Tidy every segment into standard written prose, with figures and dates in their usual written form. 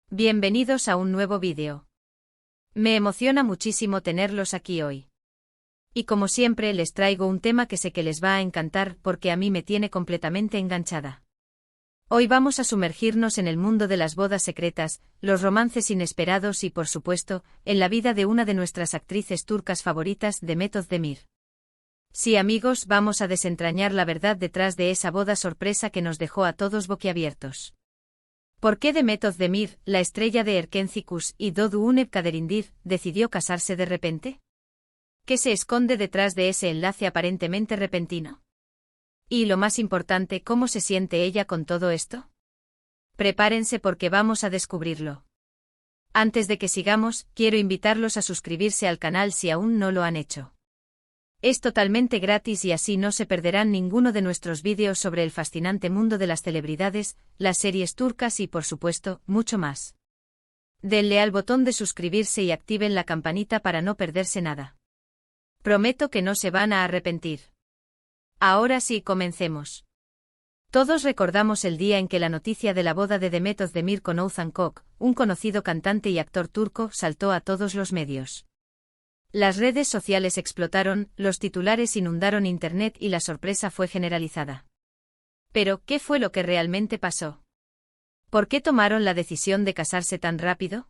Bienvenidos a un nuevo vídeo. Me emociona muchísimo tenerlos aquí hoy. Y como siempre les traigo un tema que sé que les va a encantar porque a mí me tiene completamente enganchada. Hoy vamos a sumergirnos en el mundo de las bodas secretas, los romances inesperados y por supuesto, en la vida de una de nuestras actrices turcas favoritas, Demet Özdemir. Sí amigos, vamos a desentrañar la verdad detrás de esa boda sorpresa que nos dejó a todos boquiabiertos. ¿Por qué Demet Özdemir, la estrella de Erkenci y Doğu Unep Kaderindir, decidió casarse de repente? ¿Qué se esconde detrás de ese enlace aparentemente repentino? Y lo más importante, ¿cómo se siente ella con todo esto? Prepárense porque vamos a descubrirlo. Antes de que sigamos, quiero invitarlos a suscribirse al canal si aún no lo han hecho. Es totalmente gratis y así no se perderán ninguno de nuestros vídeos sobre el fascinante mundo de las celebridades, las series turcas y por supuesto, mucho más. Denle al botón de suscribirse y activen la campanita para no perderse nada. Prometo que no se van a arrepentir. Ahora sí, comencemos. Todos recordamos el día en que la noticia de la boda de Demet Özdemir con Oğuzhan Koç, un conocido cantante y actor turco, saltó a todos los medios. Las redes sociales explotaron, los titulares inundaron internet y la sorpresa fue generalizada. Pero, ¿qué fue lo que realmente pasó? ¿Por qué tomaron la decisión de casarse tan rápido?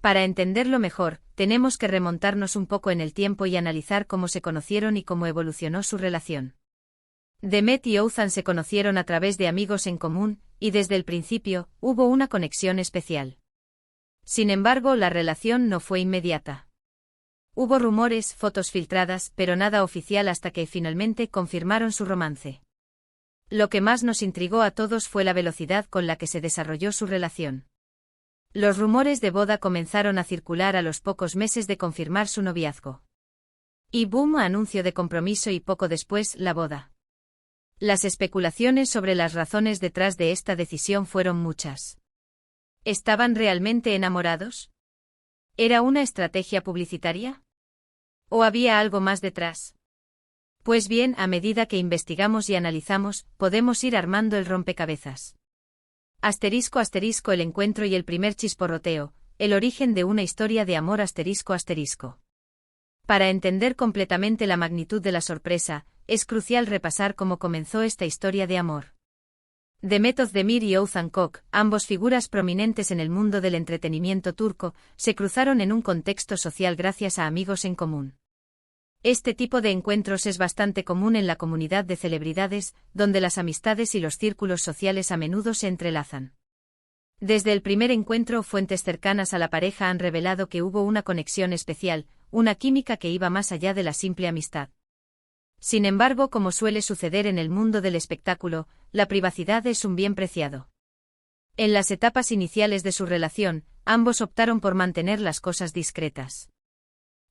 Para entenderlo mejor, tenemos que remontarnos un poco en el tiempo y analizar cómo se conocieron y cómo evolucionó su relación. Demet y Oğuzhan se conocieron a través de amigos en común, y desde el principio, hubo una conexión especial. Sin embargo, la relación no fue inmediata. Hubo rumores, fotos filtradas, pero nada oficial hasta que finalmente confirmaron su romance. Lo que más nos intrigó a todos fue la velocidad con la que se desarrolló su relación. Los rumores de boda comenzaron a circular a los pocos meses de confirmar su noviazgo. Y boom, anuncio de compromiso y poco después, la boda. Las especulaciones sobre las razones detrás de esta decisión fueron muchas. ¿Estaban realmente enamorados? ¿Era una estrategia publicitaria? ¿O había algo más detrás? Pues bien, a medida que investigamos y analizamos, podemos ir armando el rompecabezas. Asterisco asterisco el encuentro y el primer chisporroteo, el origen de una historia de amor asterisco asterisco. Para entender completamente la magnitud de la sorpresa, es crucial repasar cómo comenzó esta historia de amor. Demet Özdemir y Oğuzhan Koç, ambos figuras prominentes en el mundo del entretenimiento turco, se cruzaron en un contexto social gracias a amigos en común. Este tipo de encuentros es bastante común en la comunidad de celebridades, donde las amistades y los círculos sociales a menudo se entrelazan. Desde el primer encuentro, fuentes cercanas a la pareja han revelado que hubo una conexión especial, una química que iba más allá de la simple amistad. Sin embargo, como suele suceder en el mundo del espectáculo, la privacidad es un bien preciado. En las etapas iniciales de su relación, ambos optaron por mantener las cosas discretas.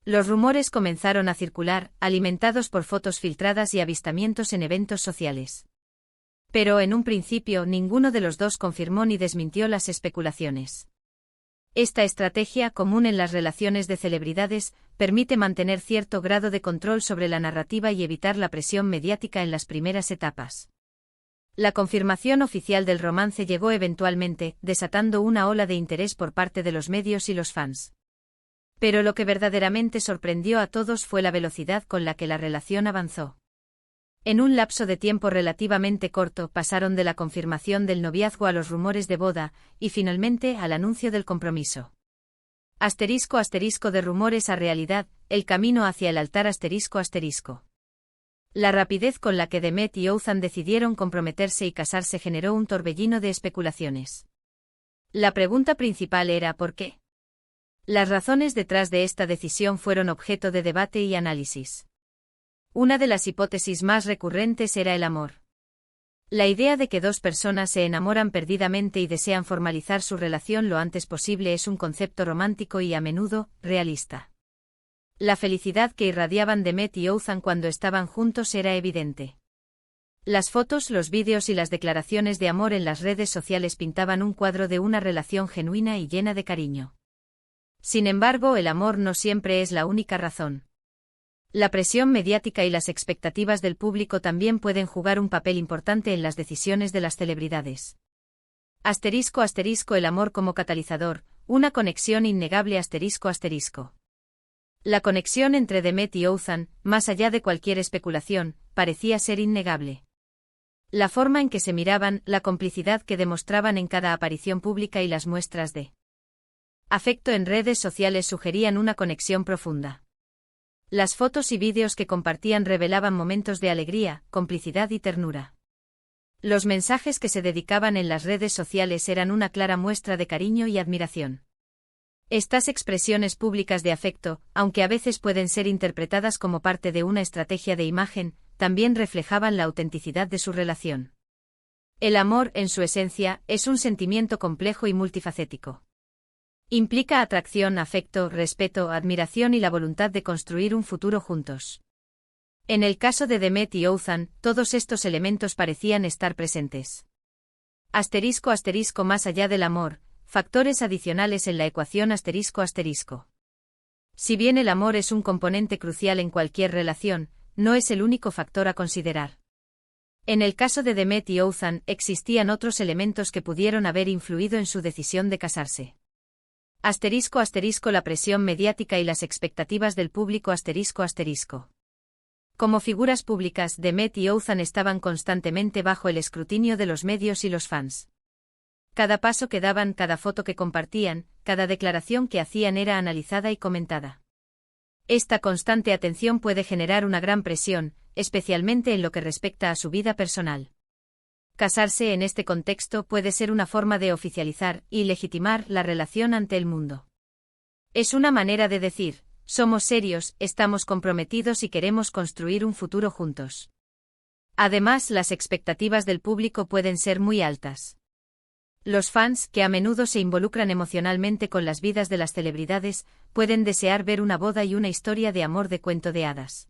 Los rumores comenzaron a circular, alimentados por fotos filtradas y avistamientos en eventos sociales. Pero en un principio ninguno de los dos confirmó ni desmintió las especulaciones. Esta estrategia, común en las relaciones de celebridades, permite mantener cierto grado de control sobre la narrativa y evitar la presión mediática en las primeras etapas. La confirmación oficial del romance llegó eventualmente, desatando una ola de interés por parte de los medios y los fans. Pero lo que verdaderamente sorprendió a todos fue la velocidad con la que la relación avanzó. En un lapso de tiempo relativamente corto pasaron de la confirmación del noviazgo a los rumores de boda, y finalmente al anuncio del compromiso. Asterisco asterisco de rumores a realidad, el camino hacia el altar asterisco asterisco. La rapidez con la que Demet y Oğuzhan decidieron comprometerse y casarse generó un torbellino de especulaciones. La pregunta principal era ¿por qué? Las razones detrás de esta decisión fueron objeto de debate y análisis. Una de las hipótesis más recurrentes era el amor. La idea de que dos personas se enamoran perdidamente y desean formalizar su relación lo antes posible es un concepto romántico y a menudo, realista. La felicidad que irradiaban Demet y Oğuzhan cuando estaban juntos era evidente. Las fotos, los vídeos y las declaraciones de amor en las redes sociales pintaban un cuadro de una relación genuina y llena de cariño. Sin embargo, el amor no siempre es la única razón. La presión mediática y las expectativas del público también pueden jugar un papel importante en las decisiones de las celebridades. Asterisco asterisco el amor como catalizador, una conexión innegable asterisco asterisco. La conexión entre Demet y Oğuzhan, más allá de cualquier especulación, parecía ser innegable. La forma en que se miraban, la complicidad que demostraban en cada aparición pública y las muestras de afecto en redes sociales sugerían una conexión profunda. Las fotos y vídeos que compartían revelaban momentos de alegría, complicidad y ternura. Los mensajes que se dedicaban en las redes sociales eran una clara muestra de cariño y admiración. Estas expresiones públicas de afecto, aunque a veces pueden ser interpretadas como parte de una estrategia de imagen, también reflejaban la autenticidad de su relación. El amor, en su esencia, es un sentimiento complejo y multifacético. Implica atracción, afecto, respeto, admiración y la voluntad de construir un futuro juntos. En el caso de Demet y Oğuzhan, todos estos elementos parecían estar presentes. Asterisco asterisco más allá del amor, factores adicionales en la ecuación asterisco asterisco. Si bien el amor es un componente crucial en cualquier relación, no es el único factor a considerar. En el caso de Demet y Oğuzhan, existían otros elementos que pudieron haber influido en su decisión de casarse. Asterisco asterisco la presión mediática y las expectativas del público asterisco asterisco. Como figuras públicas, Demet y Oğuzhan estaban constantemente bajo el escrutinio de los medios y los fans. Cada paso que daban, cada foto que compartían, cada declaración que hacían era analizada y comentada. Esta constante atención puede generar una gran presión, especialmente en lo que respecta a su vida personal. Casarse en este contexto puede ser una forma de oficializar y legitimar la relación ante el mundo. Es una manera de decir: somos serios, estamos comprometidos y queremos construir un futuro juntos. Además, las expectativas del público pueden ser muy altas. Los fans, que a menudo se involucran emocionalmente con las vidas de las celebridades, pueden desear ver una boda y una historia de amor de cuento de hadas.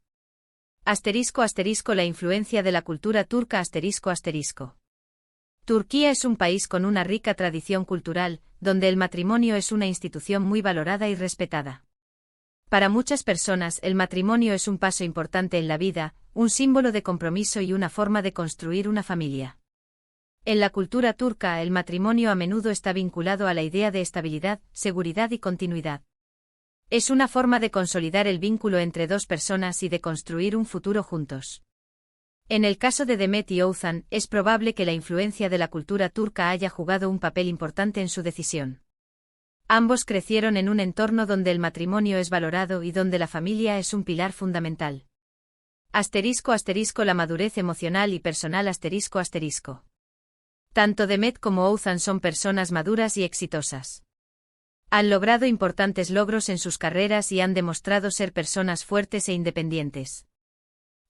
Asterisco asterisco la influencia de la cultura turca asterisco asterisco. Turquía es un país con una rica tradición cultural, donde el matrimonio es una institución muy valorada y respetada. Para muchas personas, el matrimonio es un paso importante en la vida, un símbolo de compromiso y una forma de construir una familia. En la cultura turca, el matrimonio a menudo está vinculado a la idea de estabilidad, seguridad y continuidad. Es una forma de consolidar el vínculo entre dos personas y de construir un futuro juntos. En el caso de Demet y Oğuzhan, es probable que la influencia de la cultura turca haya jugado un papel importante en su decisión. Ambos crecieron en un entorno donde el matrimonio es valorado y donde la familia es un pilar fundamental. Asterisco asterisco la madurez emocional y personal asterisco asterisco. Tanto Demet como Oğuzhan son personas maduras y exitosas. Han logrado importantes logros en sus carreras y han demostrado ser personas fuertes e independientes.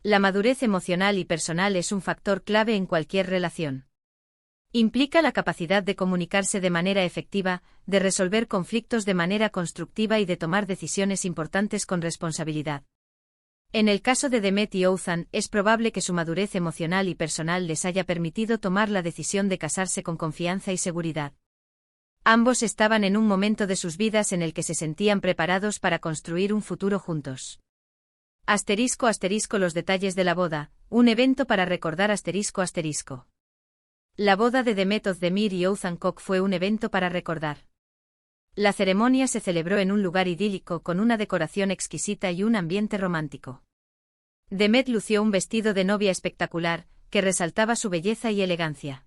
La madurez emocional y personal es un factor clave en cualquier relación. Implica la capacidad de comunicarse de manera efectiva, de resolver conflictos de manera constructiva y de tomar decisiones importantes con responsabilidad. En el caso de Demet y Oğuzhan, es probable que su madurez emocional y personal les haya permitido tomar la decisión de casarse con confianza y seguridad. Ambos estaban en un momento de sus vidas en el que se sentían preparados para construir un futuro juntos. Asterisco asterisco los detalles de la boda, un evento para recordar asterisco asterisco. La boda de Demet Özdemir y Oğuzhan Koç fue un evento para recordar. La ceremonia se celebró en un lugar idílico con una decoración exquisita y un ambiente romántico. Demet lució un vestido de novia espectacular, que resaltaba su belleza y elegancia.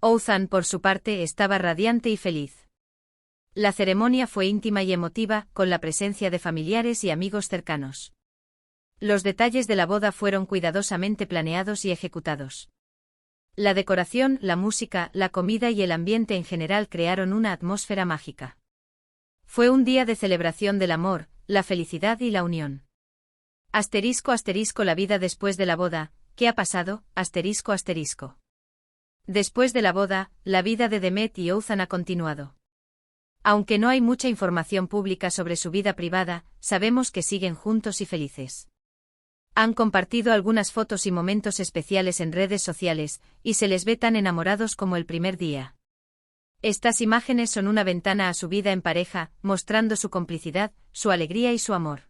Oğuzhan, por su parte, estaba radiante y feliz. La ceremonia fue íntima y emotiva, con la presencia de familiares y amigos cercanos. Los detalles de la boda fueron cuidadosamente planeados y ejecutados. La decoración, la música, la comida y el ambiente en general crearon una atmósfera mágica. Fue un día de celebración del amor, la felicidad y la unión. Asterisco asterisco la vida después de la boda, ¿qué ha pasado? Asterisco asterisco. Después de la boda, la vida de Demet y Oğuzhan ha continuado. Aunque no hay mucha información pública sobre su vida privada, sabemos que siguen juntos y felices. Han compartido algunas fotos y momentos especiales en redes sociales, y se les ve tan enamorados como el primer día. Estas imágenes son una ventana a su vida en pareja, mostrando su complicidad, su alegría y su amor.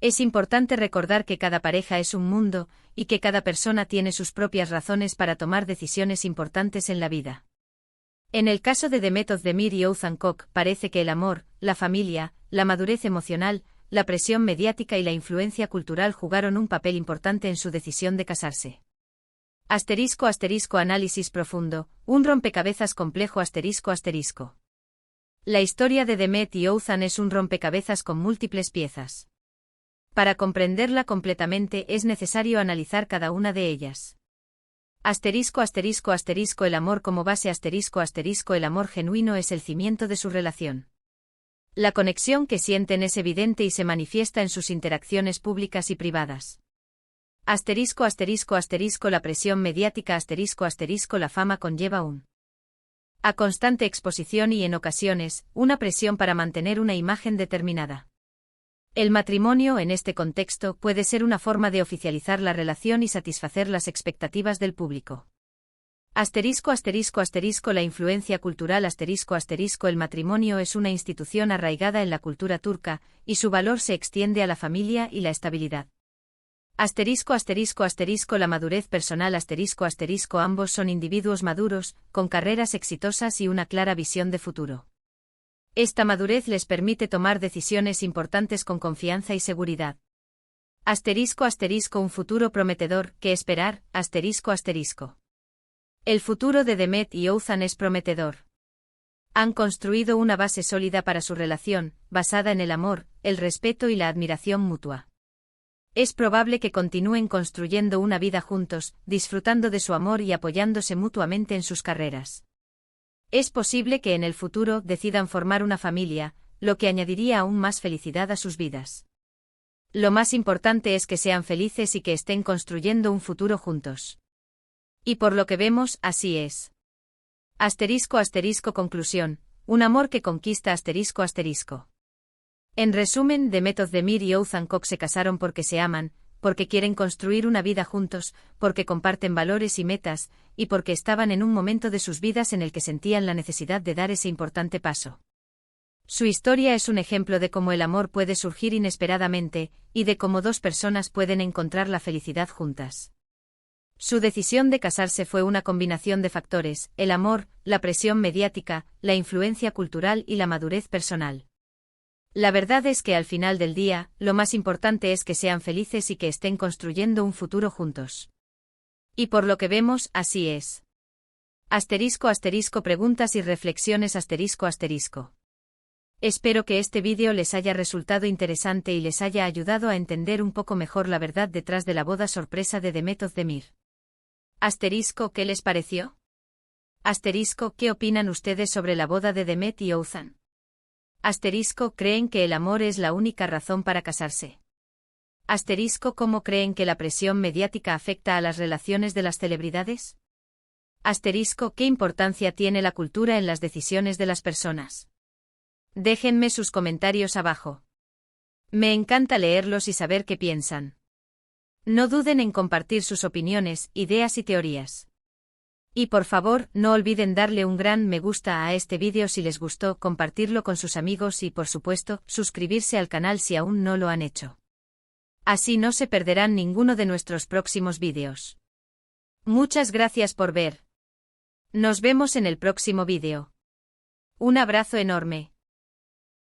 Es importante recordar que cada pareja es un mundo, y que cada persona tiene sus propias razones para tomar decisiones importantes en la vida. En el caso de Demet Özdemir y Oğuzhan Koç, parece que el amor, la familia, la madurez emocional, la presión mediática y la influencia cultural jugaron un papel importante en su decisión de casarse. Análisis profundo, un rompecabezas complejo ***. La historia de Demet y Oğuzhan es un rompecabezas con múltiples piezas. Para comprenderla completamente es necesario analizar cada una de ellas. El amor como base el amor genuino es el cimiento de su relación. La conexión que sienten es evidente y se manifiesta en sus interacciones públicas y privadas. La presión mediática la fama conlleva a constante exposición y en ocasiones, una presión para mantener una imagen determinada. El matrimonio en este contexto puede ser una forma de oficializar la relación y satisfacer las expectativas del público. La influencia cultural el matrimonio es una institución arraigada en la cultura turca, y su valor se extiende a la familia y la estabilidad. La madurez personal ambos son individuos maduros, con carreras exitosas y una clara visión de futuro. Esta madurez les permite tomar decisiones importantes con confianza y seguridad. Un futuro prometedor, ¿qué esperar? El futuro de Demet y Oğuzhan es prometedor. Han construido una base sólida para su relación, basada en el amor, el respeto y la admiración mutua. Es probable que continúen construyendo una vida juntos, disfrutando de su amor y apoyándose mutuamente en sus carreras. Es posible que en el futuro decidan formar una familia, lo que añadiría aún más felicidad a sus vidas. Lo más importante es que sean felices y que estén construyendo un futuro juntos. Y por lo que vemos, así es. Conclusión. Un amor que conquista En resumen, Demet Özdemir y Oğuzhan Koç se casaron porque se aman, porque quieren construir una vida juntos, porque comparten valores y metas, y porque estaban en un momento de sus vidas en el que sentían la necesidad de dar ese importante paso. Su historia es un ejemplo de cómo el amor puede surgir inesperadamente, y de cómo dos personas pueden encontrar la felicidad juntas. Su decisión de casarse fue una combinación de factores: el amor, la presión mediática, la influencia cultural y la madurez personal. La verdad es que al final del día, lo más importante es que sean felices y que estén construyendo un futuro juntos. Y por lo que vemos, así es. Preguntas y reflexiones Espero que este vídeo les haya resultado interesante y les haya ayudado a entender un poco mejor la verdad detrás de la boda sorpresa de Demet Özdemir. ¿Qué les pareció? ¿Qué opinan ustedes sobre la boda de Demet y Oğuzhan? ¿Creen que el amor es la única razón para casarse? ¿Cómo creen que la presión mediática afecta a las relaciones de las celebridades? ¿Qué importancia tiene la cultura en las decisiones de las personas? Déjenme sus comentarios abajo. Me encanta leerlos y saber qué piensan. No duden en compartir sus opiniones, ideas y teorías. Y por favor, no olviden darle un gran me gusta a este vídeo si les gustó, compartirlo con sus amigos y, por supuesto, suscribirse al canal si aún no lo han hecho. Así no se perderán ninguno de nuestros próximos vídeos. Muchas gracias por ver. Nos vemos en el próximo vídeo. Un abrazo enorme.